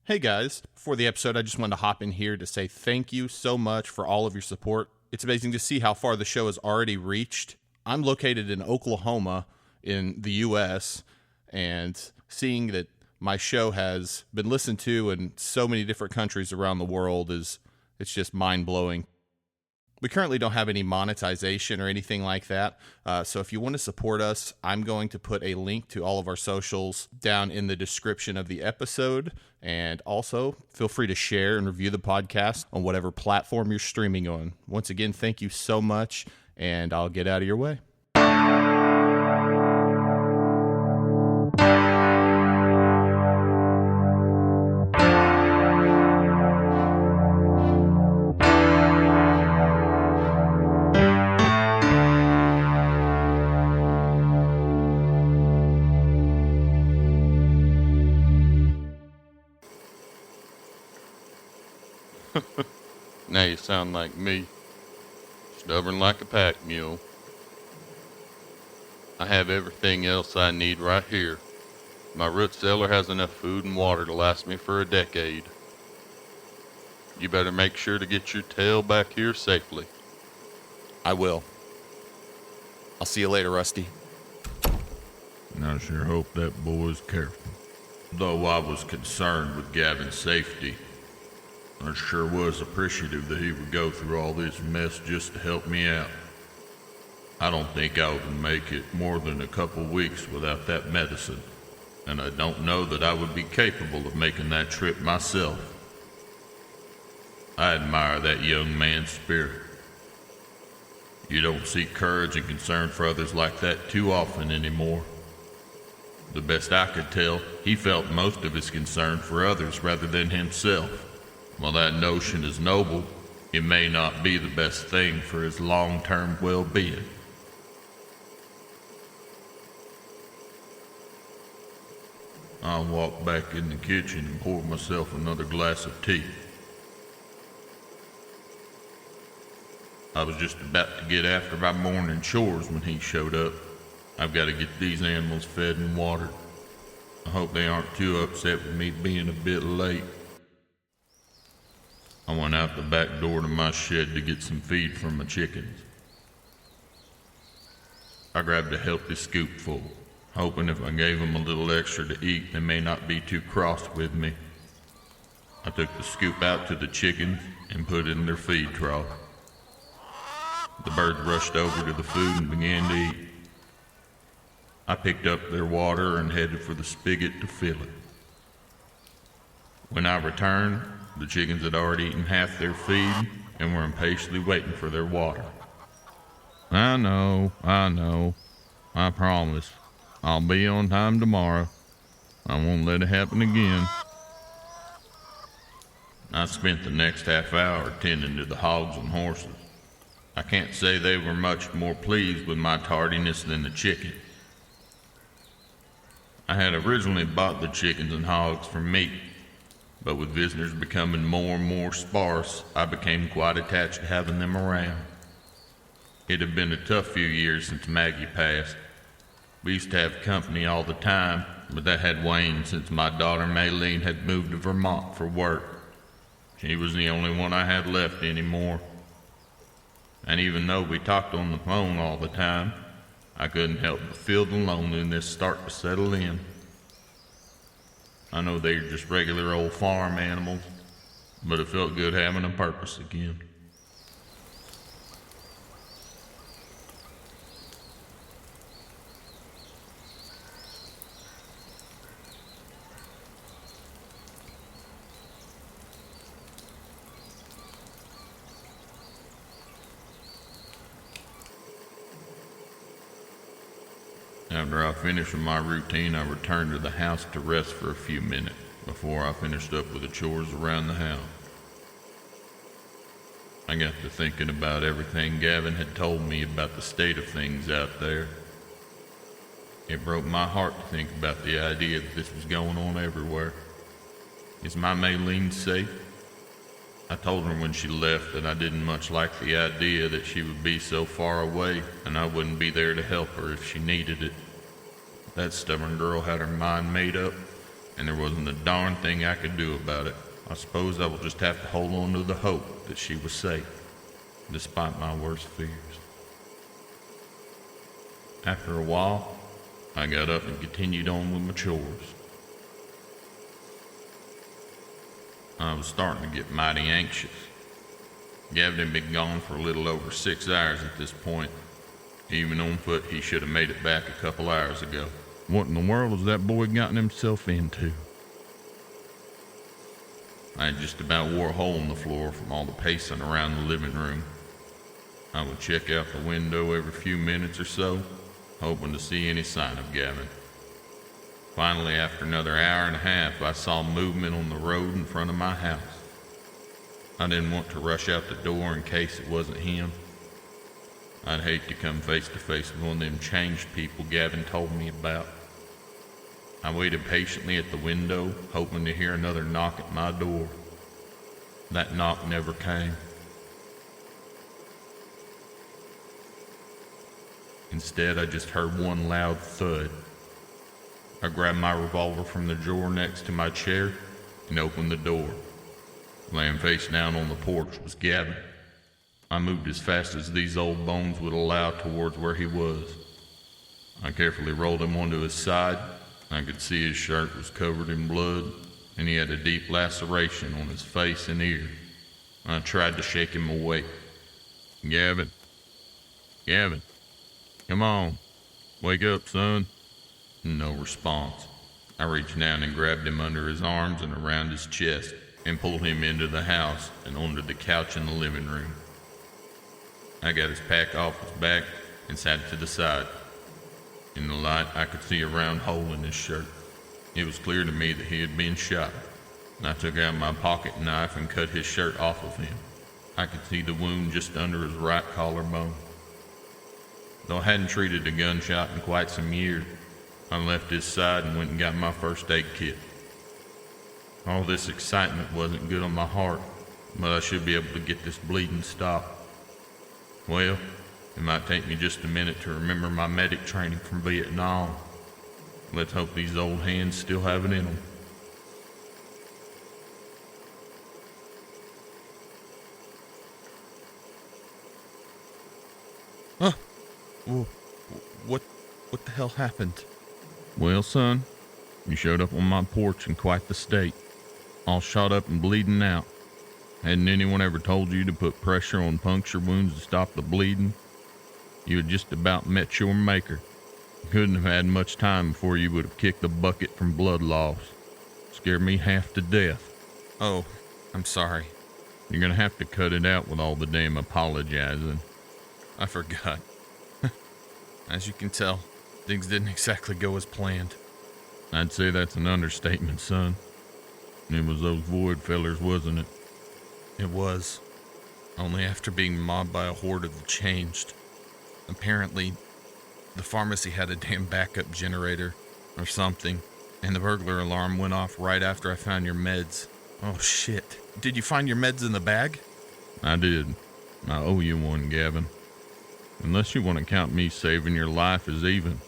Hey guys, before the episode, I just wanted to hop in here to say thank you so much for all of your support. It's amazing to see how far the show has already reached. I'm located in Oklahoma in the U.S., and seeing that my show has been listened to in so many different countries around the world it's just mind-blowing. We currently don't have any monetization or anything like that, so if you want to support us, I'm going to put a link to all of our socials down in the description of the episode, and also feel free to share and review the podcast on whatever platform you're streaming on. Once again, thank you so much, and I'll get out of your way. Now you sound like me, stubborn like a pack mule. I have everything else I need right here. My root cellar has enough food and water to last me for a decade. You better make sure to get your tail back here safely. I will. I'll see you later, Rusty. I sure hope that boy's careful. Though I was concerned with Gavin's safety, I sure was appreciative that he would go through all this mess just to help me out. I don't think I would make it more than a couple weeks without that medicine, and I don't know that I would be capable of making that trip myself. I admire that young man's spirit. You don't see courage and concern for others like that too often anymore. The best I could tell, he felt most of his concern for others rather than himself. While that notion is noble, it may not be the best thing for his long-term well-being. I'll walk back in the kitchen and pour myself another glass of tea. I was just about to get after my morning chores when he showed up. I've got to get these animals fed and watered. I hope they aren't too upset with me being a bit late. I went out the back door to my shed to get some feed from my chickens. I grabbed a healthy scoopful, hoping if I gave them a little extra to eat, they may not be too cross with me. I took the scoop out to the chickens and put it in their feed trough. The birds rushed over to the food and began to eat. I picked up their water and headed for the spigot to fill it. When I returned, the chickens had already eaten half their feed and were impatiently waiting for their water. I know. I promise. I'll be on time tomorrow. I won't let it happen again. I spent the next half hour tending to the hogs and horses. I can't say they were much more pleased with my tardiness than the chickens. I had originally bought the chickens and hogs for meat, but with visitors becoming more and more sparse, I became quite attached to having them around. It had been a tough few years since Maggie passed. We used to have company all the time, but that had waned since my daughter Maylene had moved to Vermont for work. She was the only one I had left anymore. And even though we talked on the phone all the time, I couldn't help but feel the loneliness start to settle in. I know they're just regular old farm animals, but it felt good having a purpose again. After I finished with my routine, I returned to the house to rest for a few minutes before I finished up with the chores around the house. I got to thinking about everything Gavin had told me about the state of things out there. It broke my heart to think about the idea that this was going on everywhere. Is my Maylene safe? I told her when she left that I didn't much like the idea that she would be so far away and I wouldn't be there to help her if she needed it. That stubborn girl had her mind made up, and there wasn't a darn thing I could do about it. I suppose I will just have to hold on to the hope that she was safe, despite my worst fears. After a while, I got up and continued on with my chores. I was starting to get mighty anxious. Gavin had been gone for a little over 6 hours at this point. Even on foot, he should have made it back a couple hours ago. What in the world has that boy gotten himself into? I had just about wore a hole in the floor from all the pacing around the living room. I would check out the window every few minutes or so, hoping to see any sign of Gavin. Finally, after another hour and a half, I saw movement on the road in front of my house. I didn't want to rush out the door in case it wasn't him. I'd hate to come face to face with one of them changed people Gavin told me about. I waited patiently at the window, hoping to hear another knock at my door. That knock never came. Instead, I just heard one loud thud. I grabbed my revolver from the drawer next to my chair and opened the door. Laying face down on the porch was Gavin. I moved as fast as these old bones would allow towards where he was. I carefully rolled him onto his side. I could see his shirt was covered in blood, and he had a deep laceration on his face and ear. I tried to shake him awake. Gavin, come on, wake up, son. No response. I reached down and grabbed him under his arms and around his chest and pulled him into the house and onto the couch in the living room. I got his pack off his back and sat to the side. In the light, I could see a round hole in his shirt. It was clear to me that he had been shot. I took out my pocket knife and cut his shirt off of him. I could see the wound just under his right collarbone. Though I hadn't treated a gunshot in quite some years, I left his side and went and got my first aid kit. All this excitement wasn't good on my heart, but I should be able to get this bleeding stopped. Well, it might take me just a minute to remember my medic training from Vietnam. Let's hope these old hands still have it in them. What the hell happened? Well, son, you showed up on my porch in quite the state, all shot up and bleeding out. Hadn't anyone ever told you to put pressure on puncture wounds to stop the bleeding? You had just about met your maker. Couldn't have had much time before you would have kicked the bucket from blood loss. Scared me half to death. Oh, I'm sorry. You're gonna have to cut it out with all the damn apologizing. I forgot. As you can tell, things didn't exactly go as planned. I'd say that's an understatement, son. It was those Void fellers, wasn't it? It was. Only after being mobbed by a horde of the Changed. Apparently, the pharmacy had a damn backup generator or something, and the burglar alarm went off right after I found your meds. Oh shit. Did you find your meds in the bag? I did. I owe you one, Gavin. Unless you want to count me saving your life as even.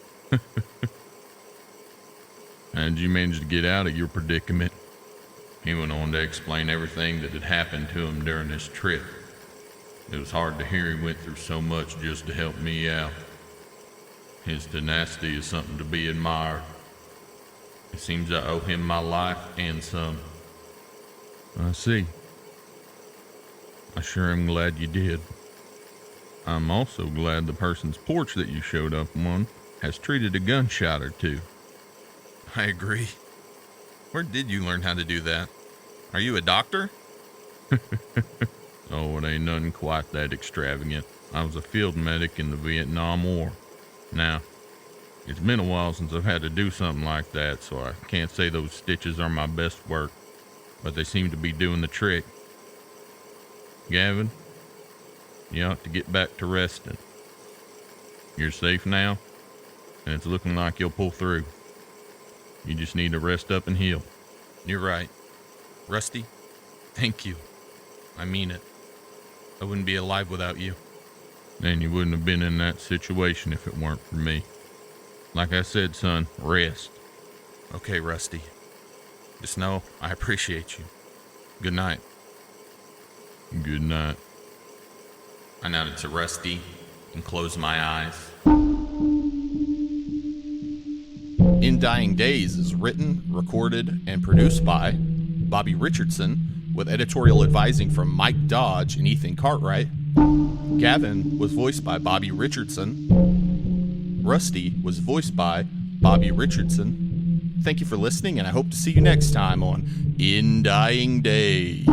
How'd you manage to get out of your predicament? He went on to explain everything that had happened to him during this trip. It was hard to hear he went through so much just to help me out. His tenacity is something to be admired. It seems I owe him my life and some. I see. I sure am glad you did. I'm also glad the person's porch that you showed up on has treated a gunshot or two. I agree. Where did you learn how to do that? Are you a doctor? Oh, it ain't nothing quite that extravagant. I was a field medic in the Vietnam War. Now, it's been a while since I've had to do something like that, so I can't say those stitches are my best work, but they seem to be doing the trick. Gavin, you ought to get back to resting. You're safe now, and it's looking like you'll pull through. You just need to rest up and heal. You're right. Rusty, thank you. I mean it. I wouldn't be alive without you. And you wouldn't have been in that situation if it weren't for me. Like I said, son, rest. Okay, Rusty. Just know I appreciate you. Good night. Good night. I nodded to Rusty and closed my eyes. In Dying Days is written, recorded, and produced by Bobby Richardson, with editorial advising from Mike Dodge and Ethan Cartwright. Gavin was voiced by Bobby Richardson. Rusty was voiced by Bobby Richardson. Thank you for listening, and I hope to see you next time on In Dying Days.